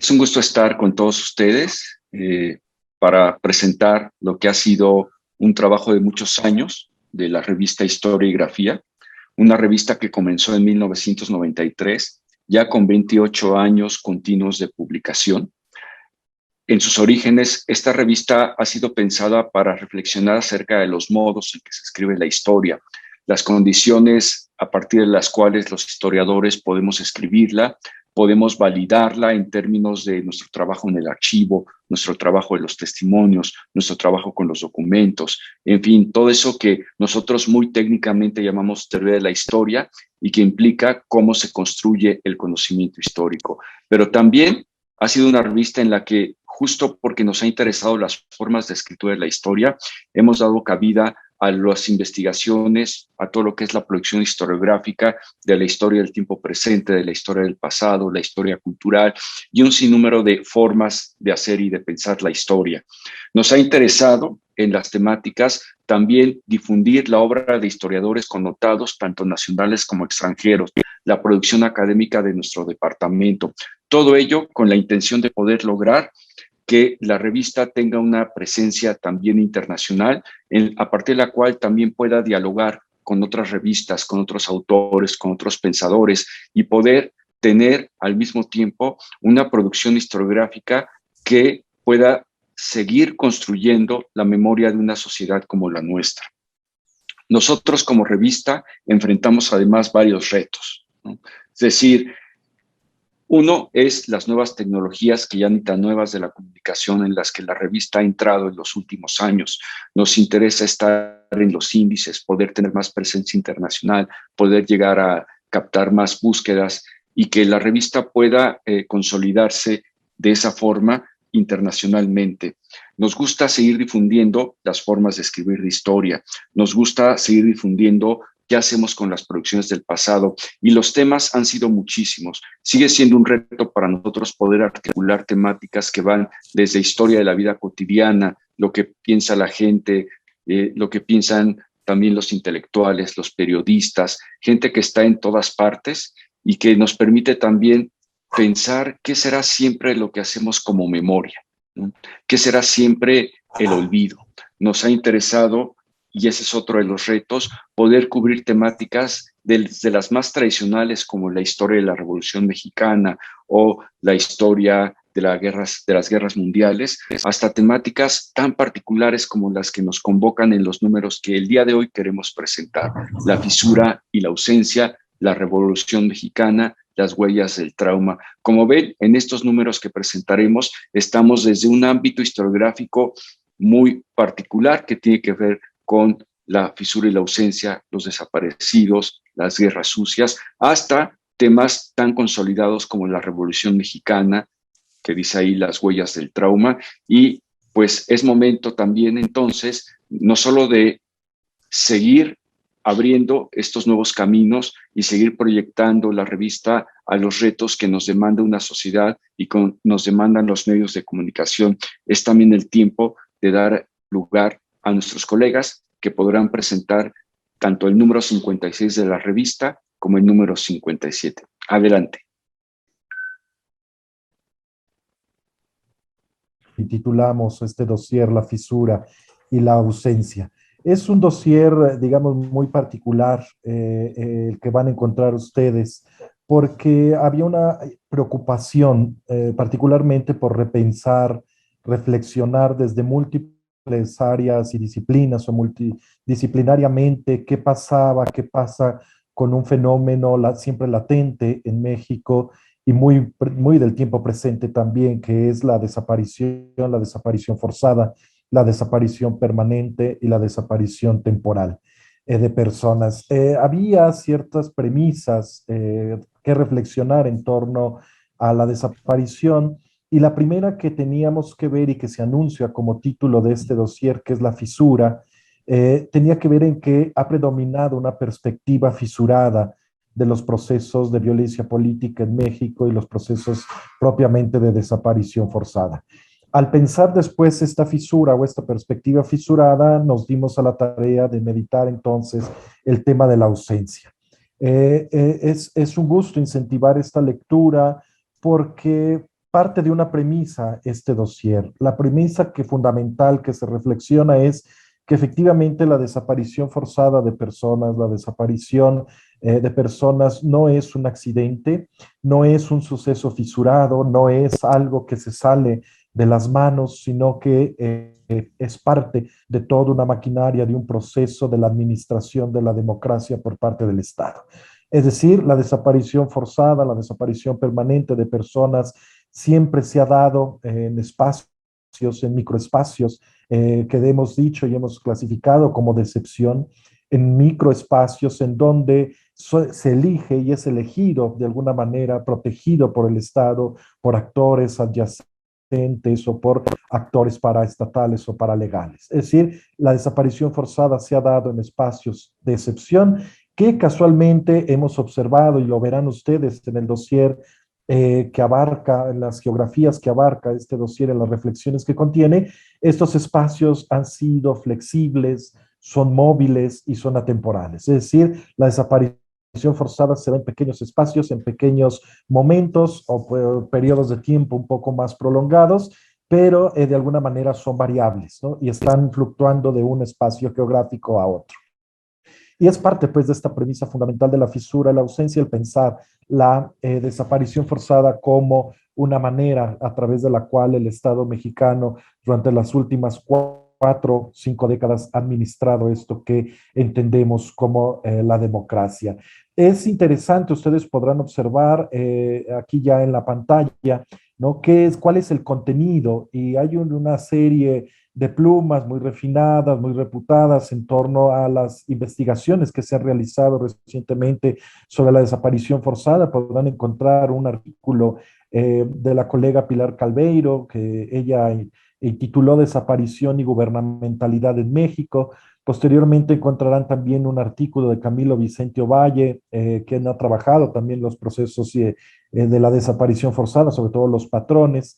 Es un gusto estar con todos ustedes para presentar lo que ha sido un trabajo de muchos años de la revista Historia y Grafía, una revista que comenzó en 1993, ya con 28 años continuos de publicación. En sus orígenes, esta revista ha sido pensada para reflexionar acerca de los modos en que se escribe la historia, las condiciones a partir de las cuales los historiadores podemos escribirla, podemos validarla en términos de nuestro trabajo en el archivo, nuestro trabajo en los testimonios, nuestro trabajo con los documentos, en fin, todo eso que nosotros muy técnicamente llamamos teoría de la historia y que implica cómo se construye el conocimiento histórico. Pero también ha sido una revista en la que, justo porque nos ha interesado las formas de escritura de la historia, hemos dado cabida a las investigaciones, a todo lo que es la producción historiográfica de la historia del tiempo presente, de la historia del pasado, la historia cultural y un sinnúmero de formas de hacer y de pensar la historia. Nos ha interesado en las temáticas también difundir la obra de historiadores connotados, tanto nacionales como extranjeros, la producción académica de nuestro departamento. Todo ello con la intención de poder lograr que la revista tenga una presencia también internacional, a partir de la cual también pueda dialogar con otras revistas, con otros autores, con otros pensadores y poder tener al mismo tiempo una producción historiográfica que pueda seguir construyendo la memoria de una sociedad como la nuestra. Nosotros como revista enfrentamos además varios retos, ¿no? Es decir, uno es las nuevas tecnologías que ya ni tan nuevas de la comunicación en las que la revista ha entrado en los últimos años. Nos interesa estar en los índices, poder tener más presencia internacional, poder llegar a captar más búsquedas y que la revista pueda consolidarse de esa forma internacionalmente. Nos gusta seguir difundiendo las formas de escribir de historia. Nos gusta seguir difundiendo qué hacemos con las producciones del pasado, y los temas han sido muchísimos. Sigue siendo un reto para nosotros poder articular temáticas que van desde historia de la vida cotidiana, lo que piensa la gente, lo que piensan también los intelectuales, los periodistas, gente que está en todas partes y que nos permite también pensar qué será siempre lo que hacemos como memoria, ¿no? ¿Qué será siempre el olvido? Nos ha interesado, y ese es otro de los retos, poder cubrir temáticas desde las más tradicionales como la historia de la Revolución Mexicana o la historia de las guerras mundiales, hasta temáticas tan particulares como las que nos convocan en los números que el día de hoy queremos presentar: la fisura y la ausencia, la Revolución Mexicana, las huellas del trauma. Como ven, en estos números que presentaremos estamos desde un ámbito historiográfico muy particular que tiene que ver con la fisura y la ausencia, los desaparecidos, las guerras sucias, hasta temas tan consolidados como la Revolución Mexicana, que dice ahí las huellas del trauma. Y pues es momento también entonces no solo de seguir abriendo estos nuevos caminos y seguir proyectando la revista a los retos que nos demanda una sociedad y nos demandan los medios de comunicación. Es también el tiempo de dar lugar a nuestros colegas que podrán presentar tanto el número 56 de la revista como el número 57. Adelante. Y titulamos este dossier La fisura y la ausencia. Es un dossier, digamos, muy particular, el que van a encontrar ustedes, porque había una preocupación, particularmente por repensar, reflexionar desde múltiples áreas y disciplinas o multidisciplinariamente qué pasaba, qué pasa con un fenómeno siempre latente en México y muy del tiempo presente también, que es la desaparición forzada, la desaparición permanente y la desaparición temporal de personas. Había ciertas premisas que reflexionar en torno a la desaparición, y la primera que teníamos que ver y que se anuncia como título de este dossier, que es La fisura, tenía que ver en que ha predominado una perspectiva fisurada de los procesos de violencia política en México y los procesos propiamente de desaparición forzada. Al pensar después esta fisura o esta perspectiva fisurada, nos dimos a la tarea de meditar entonces el tema de la ausencia. Es un gusto incentivar esta lectura porque parte de una premisa este dossier. La premisa que fundamental que se reflexiona es que efectivamente la desaparición forzada de personas, la desaparición de personas no es un accidente, no es un suceso fisurado, no es algo que se sale de las manos, sino que es parte de toda una maquinaria, de un proceso de la administración de la democracia por parte del Estado. Es decir, la desaparición forzada, la desaparición permanente de personas siempre se ha dado en espacios, en microespacios, que hemos dicho y hemos clasificado como decepción, en microespacios en donde se elige y es elegido de alguna manera, protegido por el Estado, por actores adyacentes o por actores paraestatales o paralegales. Es decir, la desaparición forzada se ha dado en espacios de excepción que casualmente hemos observado, y lo verán ustedes en el dossier que abarca, en las geografías que abarca este dossier, en las reflexiones que contiene, estos espacios han sido flexibles, son móviles y son atemporales. Es decir, la desaparición forzada se da en pequeños espacios, en pequeños momentos o periodos de tiempo un poco más prolongados, pero de alguna manera son variables, ¿no? Y están fluctuando de un espacio geográfico a otro. Y es parte, pues, de esta premisa fundamental de la fisura, la ausencia, el pensar la desaparición forzada como una manera a través de la cual el Estado mexicano durante las últimas 4 o 5 décadas ha administrado esto que entendemos como la democracia. Es interesante, ustedes podrán observar aquí ya en la pantalla, ¿no? ¿Cuál es el contenido? Y hay una serie de plumas muy refinadas, muy reputadas en torno a las investigaciones que se han realizado recientemente sobre la desaparición forzada. Podrán encontrar un artículo de la colega Pilar Calveiro, que ella tituló Desaparición y Gubernamentalidad en México. Posteriormente encontrarán también un artículo de Camilo Vicente Ovalle, quien ha trabajado también los procesos de la desaparición forzada, sobre todo los patrones.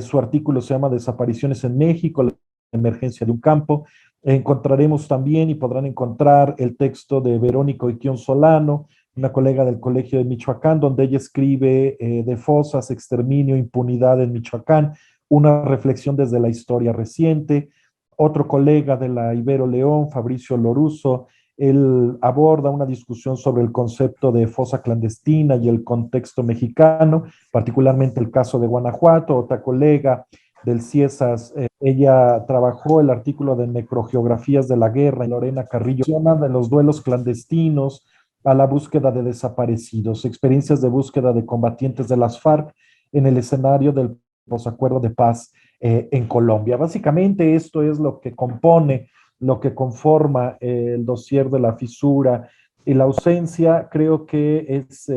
Su artículo se llama Desapariciones en México, la emergencia de un campo. Encontraremos también y podrán encontrar el texto de Verónica Oiquión Solano, una colega del Colegio de Michoacán, donde ella escribe de fosas, exterminio, impunidad en Michoacán, una reflexión desde la historia reciente. Otro colega de la Ibero León, Fabricio Loruso, él aborda una discusión sobre el concepto de fosa clandestina y el contexto mexicano, particularmente el caso de Guanajuato. Otra colega del CIESAS, ella trabajó el artículo de necrogeografías de la guerra, Lorena Carrillo, de los duelos clandestinos a la búsqueda de desaparecidos, experiencias de búsqueda de combatientes de las FARC en el escenario del posacuerdo de paz en Colombia. Básicamente esto es lo que compone, lo que conforma el dossier de la fisura y la ausencia. Creo que es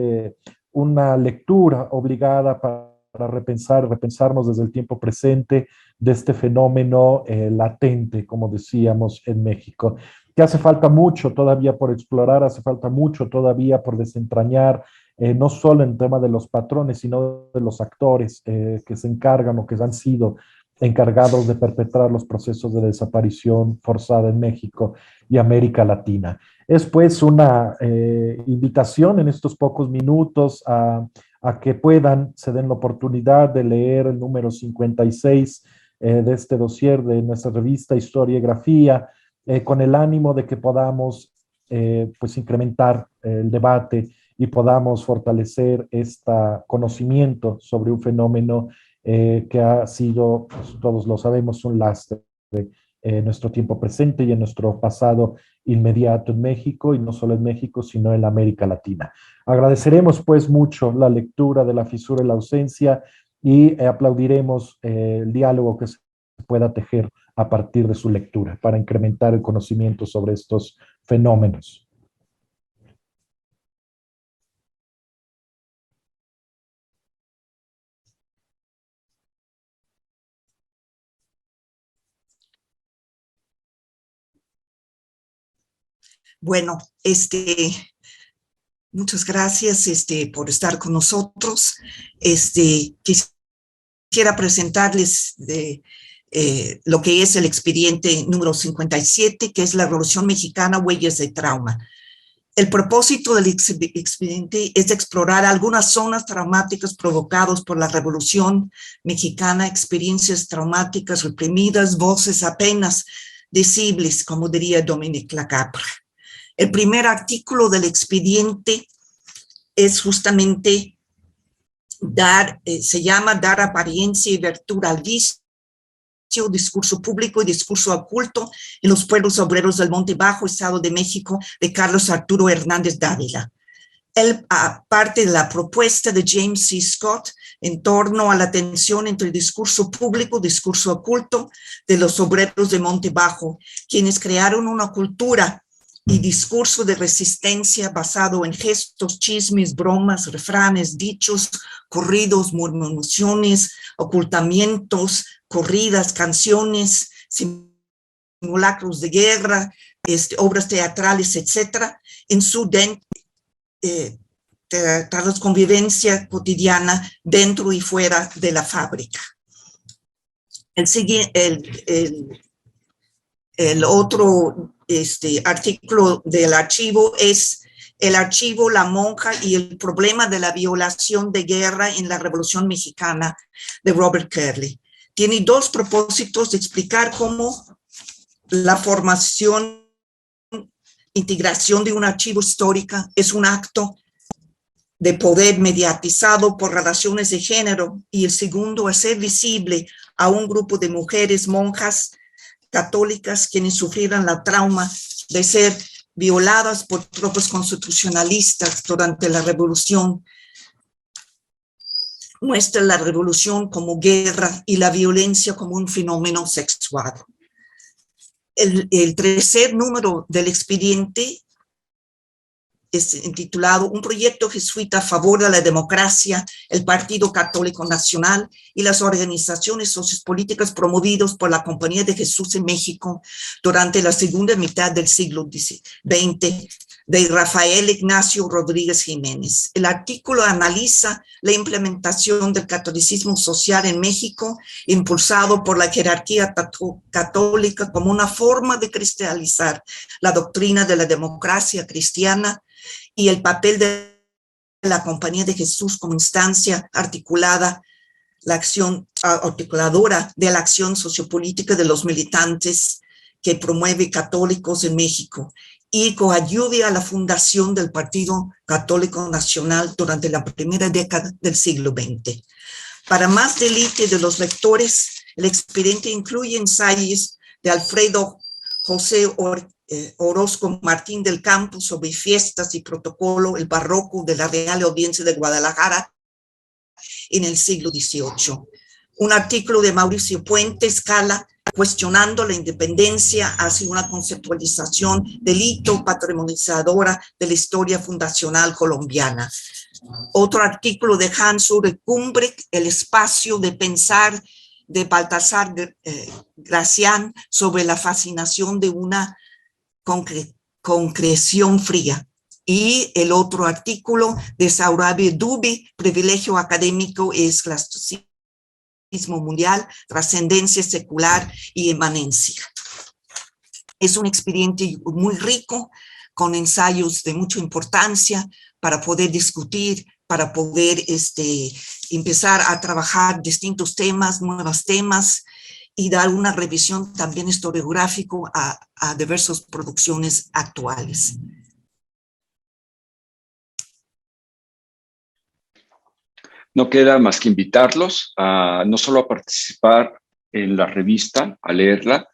una lectura obligada para repensarnos desde el tiempo presente de este fenómeno latente, como decíamos, en México. Que hace falta mucho todavía por explorar, hace falta mucho todavía por desentrañar, no solo en tema de los patrones, sino de los actores que se encargan o que han sido encargados de perpetrar los procesos de desaparición forzada en México y América Latina. Es pues una invitación en estos pocos minutos a que se den la oportunidad de leer el número 56 de este dossier de nuestra revista Historia y Grafía, con el ánimo de que podamos pues incrementar el debate y podamos fortalecer este conocimiento sobre un fenómeno que ha sido, pues, todos lo sabemos, un lastre en nuestro tiempo presente y en nuestro pasado inmediato en México, y no solo en México, sino en América Latina. Agradeceremos pues mucho la lectura de La fisura y la ausencia y aplaudiremos el diálogo que se pueda tejer a partir de su lectura para incrementar el conocimiento sobre estos fenómenos. Bueno, muchas gracias por estar con nosotros. Quisiera presentarles lo que es el expediente número 57, que es la Revolución Mexicana, Huellas de Trauma. El propósito del expediente es explorar algunas zonas traumáticas provocadas por la Revolución Mexicana, experiencias traumáticas reprimidas, voces apenas visibles, como diría Dominique Lacapre. El primer artículo del expediente es justamente se llama Dar apariencia y virtud al vicio, discurso público y discurso oculto en los pueblos obreros del Monte Bajo, Estado de México, de Carlos Arturo Hernández Dávila. Él parte de la propuesta de James C. Scott en torno a la tensión entre el discurso público y discurso oculto de los obreros de Monte Bajo, quienes crearon una cultura y discurso de resistencia basado en gestos, chismes, bromas, refranes, dichos, corridos, murmuraciones, ocultamientos, corridas, canciones, simulacros de guerra, obras teatrales, etcétera, en su convivencia cotidiana dentro y fuera de la fábrica. El otro artículo del archivo es el archivo La Monja y el problema de la violación de guerra en la Revolución Mexicana, de Robert Curley. Tiene dos propósitos: de explicar cómo la formación, integración de un archivo histórico es un acto de poder mediatizado por relaciones de género, y el segundo, hacer visible a un grupo de mujeres monjas católicas quienes sufrieron la trauma de ser violadas por tropas constitucionalistas durante la revolución. Muestra la revolución como guerra y la violencia como un fenómeno sexual. El tercer número del expediente es intitulado Un proyecto jesuita a favor de la democracia, el Partido Católico Nacional y las organizaciones sociopolíticas promovidos por la Compañía de Jesús en México durante la segunda mitad del siglo XX, de Rafael Ignacio Rodríguez Jiménez. El artículo analiza la implementación del catolicismo social en México, impulsado por la jerarquía católica como una forma de cristalizar la doctrina de la democracia cristiana, y el papel de la Compañía de Jesús como instancia articuladora de la acción sociopolítica de los militantes que promueve católicos en México y coadyuve a la fundación del Partido Católico Nacional durante la primera década del siglo XX. Para más deleite de los lectores, el expediente incluye ensayos de Alfredo José Orozco Martín del Campo sobre fiestas y protocolo, el barroco de la Real Audiencia de Guadalajara en el siglo XVIII. Un artículo de Mauricio Puente Scala cuestionando la independencia hacia una conceptualización del hito patrimonializadora de la historia fundacional colombiana. Otro artículo de Hans-Ulrich Gumbrich, El espacio de pensar, de Baltasar Gracián, sobre la fascinación de una concreción fría. Y el otro artículo de Saurabi Dubi, Privilegio académico y esclavicismo mundial, trascendencia secular y emanencia. Es un expediente muy rico, con ensayos de mucha importancia para poder discutir, para poder empezar a trabajar distintos temas, nuevos temas, y dar una revisión también historiográfica a diversas producciones actuales. No queda más que invitarlos a no solo a participar en la revista, a leerla,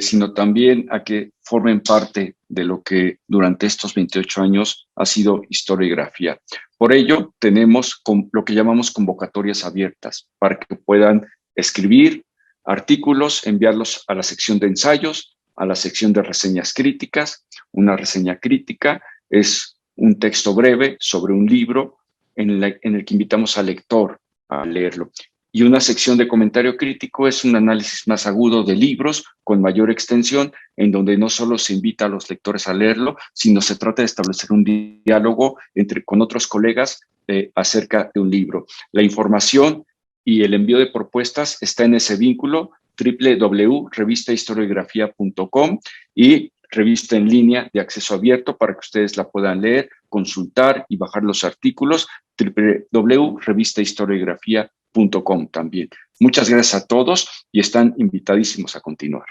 sino también a que formen parte de lo que durante estos 28 años ha sido historiografía. Por ello, tenemos lo que llamamos convocatorias abiertas para que puedan escribir artículos, enviarlos a la sección de ensayos, a la sección de reseñas críticas. Una reseña crítica es un texto breve sobre un libro en el que invitamos al lector a leerlo. Y una sección de comentario crítico es un análisis más agudo de libros con mayor extensión, en donde no solo se invita a los lectores a leerlo, sino se trata de establecer un diálogo con otros colegas acerca de un libro. La información y el envío de propuestas está en ese vínculo www.revistahistoriografía.com, y revista en línea de acceso abierto para que ustedes la puedan leer, consultar y bajar los artículos, www.revistahistoriografía.com también. Muchas gracias a todos y están invitadísimos a continuar.